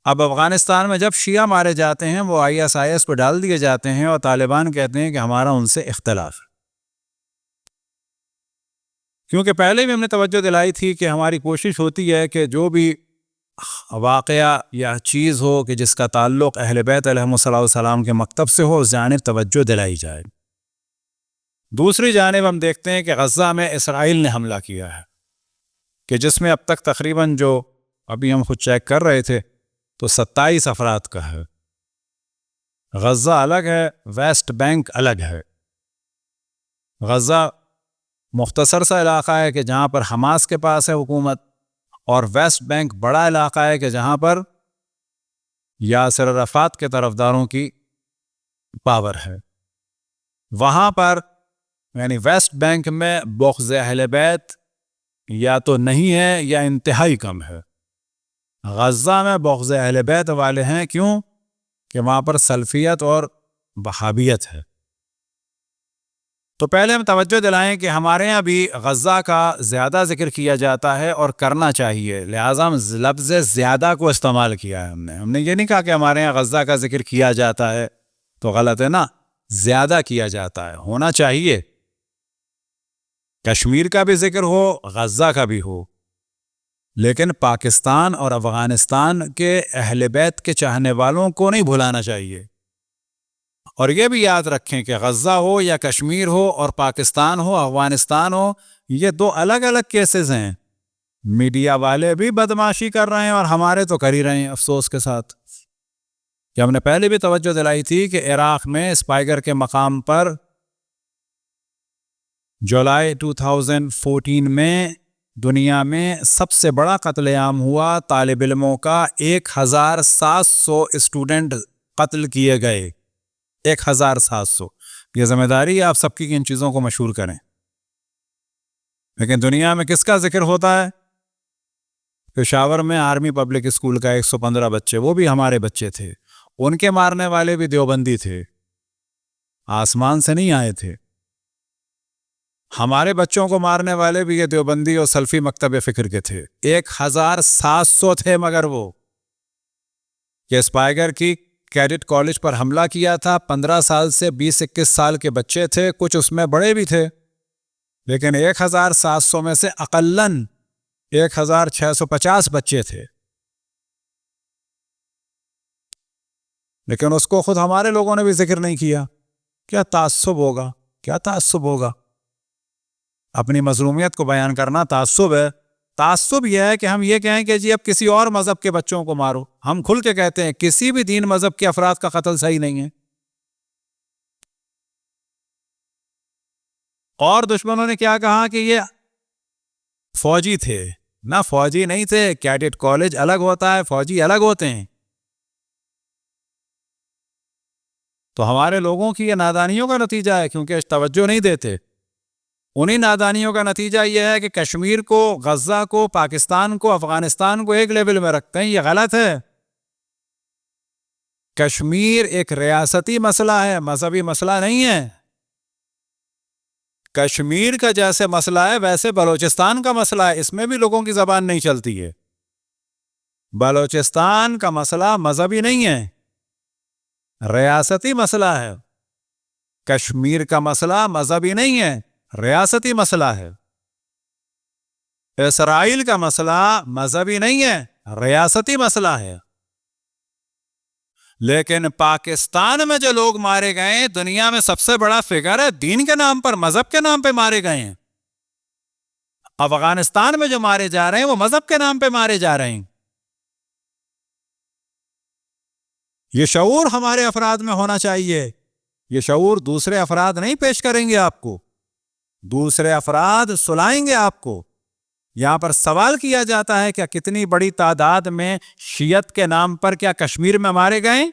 اب افغانستان میں جب شیعہ مارے جاتے ہیں وہ ISIS کو ڈال دیے جاتے ہیں اور طالبان کہتے ہیں کہ ہمارا ان سے اختلاف ہے، کیونکہ پہلے بھی ہم نے توجہ دلائی تھی کہ ہماری کوشش ہوتی ہے کہ جو بھی واقعہ یا چیز ہو کہ جس کا تعلق اہل بیت علیہم السلام کے مکتب سے ہو اس جانب توجہ دلائی جائے۔ دوسری جانب ہم دیکھتے ہیں کہ غزہ میں اسرائیل نے حملہ کیا ہے کہ جس میں اب تک تقریباً جو ابھی ہم خود چیک کر رہے تھے تو 27 افراد کا ہے۔ غزہ الگ ہے، ویسٹ بینک الگ ہے۔ غزہ مختصر سا علاقہ ہے کہ جہاں پر حماس کے پاس ہے حکومت، اور ویسٹ بینک بڑا علاقہ ہے کہ جہاں پر یاسر عرفات کے طرفداروں کی پاور ہے۔ وہاں پر یعنی ویسٹ بینک میں بغض اہل بیت یا تو نہیں ہے یا انتہائی کم ہے۔ غزہ میں بغض اہل بیت والے ہیں، کیوں کہ وہاں پر سلفیت اور وہابیت ہے۔ تو پہلے ہم توجہ دلائیں کہ ہمارے یہاں بھی غزہ کا زیادہ ذکر کیا جاتا ہے اور کرنا چاہیے، لہٰذا ہم لفظ زیادہ کو استعمال کیا ہے۔ ہم نے یہ نہیں کہا کہ ہمارے یہاں غزہ کا ذکر کیا جاتا ہے تو غلط ہے نا، زیادہ کیا جاتا ہے، ہونا چاہیے۔ کشمیر کا بھی ذکر ہو، غزہ کا بھی ہو، لیکن پاکستان اور افغانستان کے اہل بیت کے چاہنے والوں کو نہیں بھلانا چاہیے۔ اور یہ بھی یاد رکھیں کہ غزہ ہو یا کشمیر ہو اور پاکستان ہو افغانستان ہو، یہ دو الگ الگ کیسز ہیں۔ میڈیا والے بھی بدمعاشی کر رہے ہیں اور ہمارے تو کر ہی رہے ہیں افسوس کے ساتھ۔ کہ ہم نے پہلے بھی توجہ دلائی تھی کہ عراق میں اسپائگر کے مقام پر جولائی 2014 میں دنیا میں سب سے بڑا قتل عام ہوا، طالب علموں کا 1700 اسٹوڈنٹ قتل کیے گئے، 1700۔ یہ ذمہ داری ہے آپ سب کی ان چیزوں کو مشہور کریں۔ لیکن دنیا میں کس کا ذکر ہوتا ہے؟ پشاور میں آرمی پبلک اسکول کا 115 بچے، وہ بھی ہمارے بچے تھے، ان کے مارنے والے بھی دیوبندی تھے، آسمان سے نہیں آئے تھے۔ ہمارے بچوں کو مارنے والے بھی یہ دیوبندی اور سلفی مکتب فکر کے تھے، 1700 تھے، مگر وہ کہ اسپائگر کی کیڈٹ کالج پر حملہ کیا تھا، 15 سال سے 20-21 سال کے بچے تھے، کچھ اس میں بڑے بھی تھے، لیکن 1700 میں سے اقلاً 1650 بچے تھے۔ لیکن اس کو خود ہمارے لوگوں نے بھی ذکر نہیں کیا۔ کیا تعصب ہوگا؟ کیا تعصب ہوگا؟ اپنی مظلومیت کو بیان کرنا تعصب ہے۔ تعصب یہ ہے کہ ہم یہ کہیں کہ جی اب کسی اور مذہب کے بچوں کو مارو۔ ہم کھل کے کہتے ہیں کسی بھی دین مذہب کے افراد کا قتل صحیح نہیں ہے۔ اور دشمنوں نے کیا کہا کہ یہ فوجی تھے، نہ فوجی نہیں تھے، کیڈٹ کالج الگ ہوتا ہے، فوجی الگ ہوتے ہیں۔ تو ہمارے لوگوں کی یہ نادانیوں کا نتیجہ ہے، کیونکہ توجہ نہیں دیتے۔ انہی نادانیوں کا نتیجہ یہ ہے کہ کشمیر کو، غزہ کو، پاکستان کو، افغانستان کو ایک لیول میں رکھتے ہیں۔ یہ غلط ہے۔ کشمیر ایک ریاستی مسئلہ ہے، مذہبی مسئلہ نہیں ہے۔ کشمیر کا جیسے مسئلہ ہے ویسے بلوچستان کا مسئلہ ہے، اس میں بھی لوگوں کی زبان نہیں چلتی ہے۔ بلوچستان کا مسئلہ مذہبی نہیں ہے، ریاستی مسئلہ ہے۔ کشمیر کا مسئلہ مذہبی نہیں ہے، ریاستی مسئلہ ہے۔ اسرائیل کا مسئلہ مذہبی نہیں ہے، ریاستی مسئلہ ہے۔ لیکن پاکستان میں جو لوگ مارے گئے دنیا میں سب سے بڑا فگر ہے، دین کے نام پر، مذہب کے نام پہ مارے گئے ہیں۔ افغانستان میں جو مارے جا رہے ہیں وہ مذہب کے نام پہ مارے جا رہے ہیں۔ یہ شعور ہمارے افراد میں ہونا چاہیے۔ یہ شعور دوسرے افراد نہیں پیش کریں گے آپ کو، دوسرے افراد سلائیں گے آپ کو۔ یہاں پر سوال کیا جاتا ہے کیا کتنی بڑی تعداد میں شیعت کے نام پر کیا کشمیر میں مارے گئے؟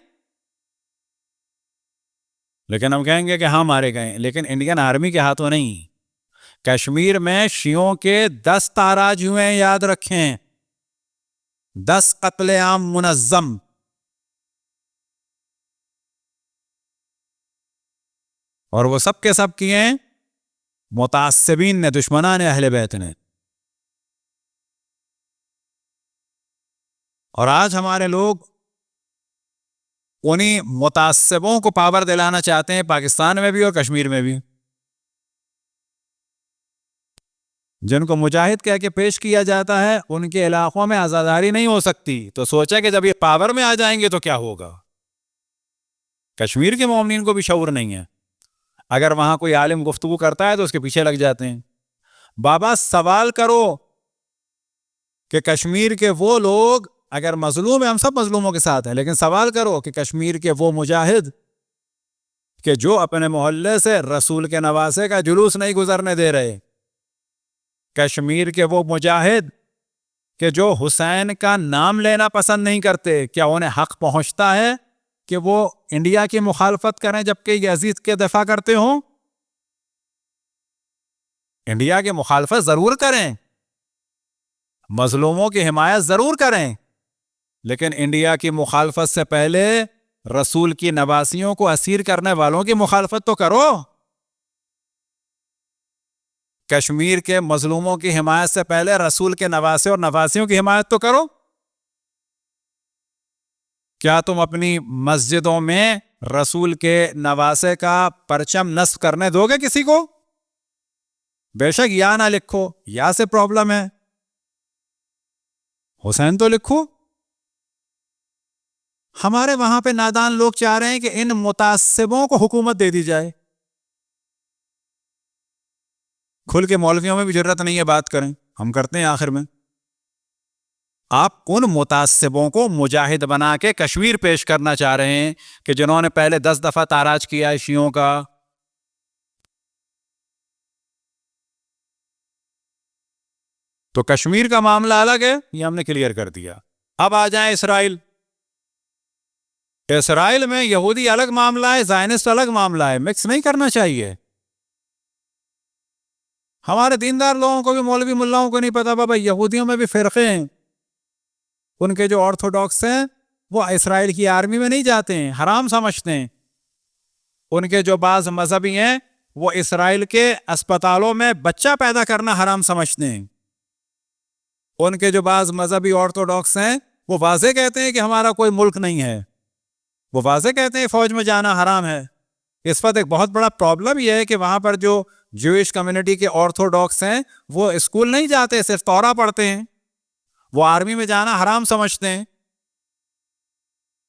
لیکن ہم کہیں گے کہ ہاں مارے گئے، لیکن انڈین آرمی کے ہاتھوں نہیں۔ کشمیر میں شیعوں کے 10 تاراج ہوئے ہیں، یاد رکھیں، 10 قتل عام منظم۔ اور وہ سب کے سب کیے ہیں متعصبین نے، دشمنان اہل بیت نے۔ اور آج ہمارے لوگ انہی متعصبوں کو پاور دلانا چاہتے ہیں پاکستان میں بھی اور کشمیر میں بھی، جن کو مجاہد کہہ کے پیش کیا جاتا ہے ان کے علاقوں میں آزاداری نہیں ہو سکتی. تو سوچا کہ جب یہ پاور میں آ جائیں گے تو کیا ہوگا. کشمیر کے مومنین کو بھی شعور نہیں ہے. اگر وہاں کوئی عالم گفتگو کرتا ہے تو اس کے پیچھے لگ جاتے ہیں. بابا سوال کرو کہ کشمیر کے وہ لوگ اگر مظلوم ہیں، ہم سب مظلوموں کے ساتھ ہیں، لیکن سوال کرو کہ کشمیر کے وہ مجاہد کہ جو اپنے محلے سے رسول کے نواسے کا جلوس نہیں گزرنے دے رہے، کشمیر کے وہ مجاہد کہ جو حسین کا نام لینا پسند نہیں کرتے، کیا انہیں حق پہنچتا ہے کہ وہ انڈیا کی مخالفت کریں جبکہ یزید کے دفاع کرتے ہوں؟ انڈیا کی مخالفت ضرور کریں، مظلوموں کی حمایت ضرور کریں، لیکن انڈیا کی مخالفت سے پہلے رسول کی نواسیوں کو اسیر کرنے والوں کی مخالفت تو کرو. کشمیر کے مظلوموں کی حمایت سے پہلے رسول کے نواسے اور نواسیوں کی حمایت تو کرو. کیا تم اپنی مسجدوں میں رسول کے نواسے کا پرچم نصب کرنے دو گے کسی کو؟ بے شک یا نہ لکھو، یا سے پرابلم ہے، حسین تو لکھو. ہمارے وہاں پہ نادان لوگ چاہ رہے ہیں کہ ان متعصبوں کو حکومت دے دی جائے. کھل کے مولویوں میں بھی جرت نہیں ہے بات کریں، ہم کرتے ہیں آخر میں. آپ ان متعصبوں کو مجاہد بنا کے کشمیر پیش کرنا چاہ رہے ہیں کہ جنہوں نے پہلے 10 دفعہ تاراج کیا ہے شیعوں کا. تو کشمیر کا معاملہ الگ ہے، یہ ہم نے کلیئر کر دیا. اب آ جائیں اسرائیل. اسرائیل میں یہودی الگ معاملہ ہے، زائنسٹ الگ معاملہ ہے، مکس نہیں کرنا چاہیے. ہمارے دیندار لوگوں کو بھی، مولوی ملاؤں کو نہیں پتا بابا یہودیوں میں بھی فرقے ہیں. ان کے جو آرتھوڈاکس ہیں وہ اسرائیل کی آرمی میں نہیں جاتے ہیں، حرام سمجھتے ہیں. ان کے جو بعض مذہبی ہیں وہ اسرائیل کے اسپتالوں میں بچہ پیدا کرنا حرام سمجھتے ہیں. ان کے جو بعض مذہبی آرتھوڈاکس ہیں وہ واضح کہتے ہیں کہ ہمارا کوئی ملک نہیں ہے، وہ واضح کہتے ہیں فوج میں جانا حرام ہے. اس وقت ایک بہت بڑا پرابلم یہ ہے کہ وہاں پر جو جوئش کمیونٹی کے آرتھوڈاکس ہیں وہ اسکول نہیں جاتے، صرف تورا پڑھتے ہیں، وہ آرمی میں جانا حرام سمجھتے ہیں.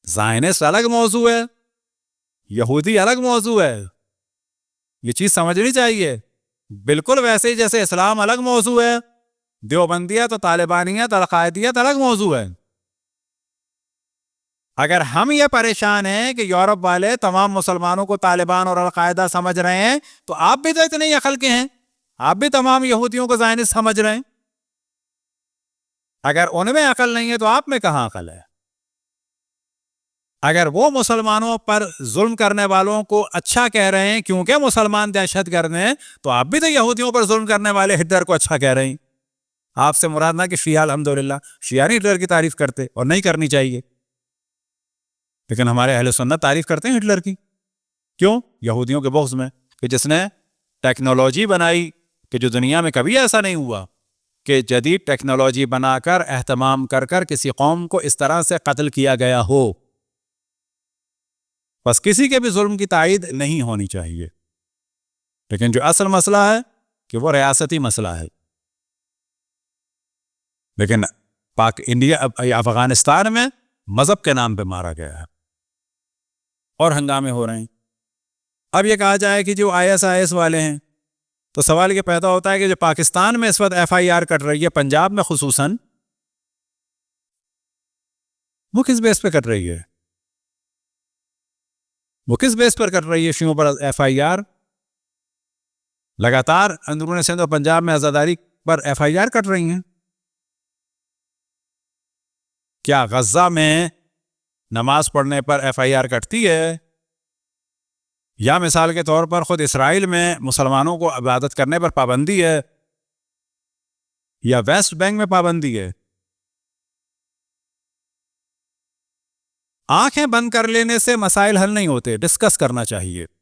زائنسٹ الگ موضوع ہے، یہودی الگ موضوع ہے، یہ چیز سمجھنی چاہیے. بالکل ویسے ہی جیسے اسلام الگ موضوع ہے، دیوبندیت اور طالبانیت القاعدیت الگ موضوع ہے. اگر ہم یہ پریشان ہیں کہ یورپ والے تمام مسلمانوں کو طالبان اور القاعدہ سمجھ رہے ہیں تو آپ بھی تو اتنے ہی عقل کے ہیں، آپ بھی تمام یہودیوں کو زائنسٹ سمجھ رہے ہیں. اگر ان میں عقل نہیں ہے تو آپ میں کہاں عقل ہے؟ اگر وہ مسلمانوں پر ظلم کرنے والوں کو اچھا کہہ رہے ہیں کیونکہ مسلمان دہشت گرد ہیں تو آپ بھی تو یہودیوں پر ظلم کرنے والے ہٹلر کو اچھا کہہ رہے ہیں. آپ سے مراد نہ کہ شیعہ الحمدللہ، شیعہ نہیں ہٹلر کی تعریف کرتے اور نہیں کرنی چاہیے، لیکن ہمارے اہل سنت تعریف کرتے ہیں ہٹلر کی. کیوں؟ یہودیوں کے بغض میں، کہ جس نے ٹیکنالوجی بنائی کہ جو دنیا میں کبھی ایسا نہیں ہوا کہ جدید ٹیکنالوجی بنا کر اہتمام کر کر کسی قوم کو اس طرح سے قتل کیا گیا ہو. بس کسی کے بھی ظلم کی تائید نہیں ہونی چاہیے، لیکن جو اصل مسئلہ ہے کہ وہ ریاستی مسئلہ ہے. لیکن افغانستان میں مذہب کے نام پہ مارا گیا ہے اور ہنگامے ہو رہے ہیں. اب یہ کہا جائے کہ جو IS والے ہیں تو سوال یہ پیدا ہوتا ہے کہ جو پاکستان میں اس وقت FIR کٹ رہی ہے، پنجاب میں خصوصاً، وہ کس بیس پہ کٹ رہی ہے؟ وہ کس بیس پر کٹ رہی ہے شیعوں پر FIR؟ لگاتار اندرون سندھ اور پنجاب میں عزاداری پر FIR کٹ رہی ہیں. کیا غزہ میں نماز پڑھنے پر FIR کٹتی ہے؟ یا مثال کے طور پر خود اسرائیل میں مسلمانوں کو عبادت کرنے پر پابندی ہے؟ یا ویسٹ بینک میں پابندی ہے؟ آنکھیں بند کر لینے سے مسائل حل نہیں ہوتے، ڈسکس کرنا چاہیے.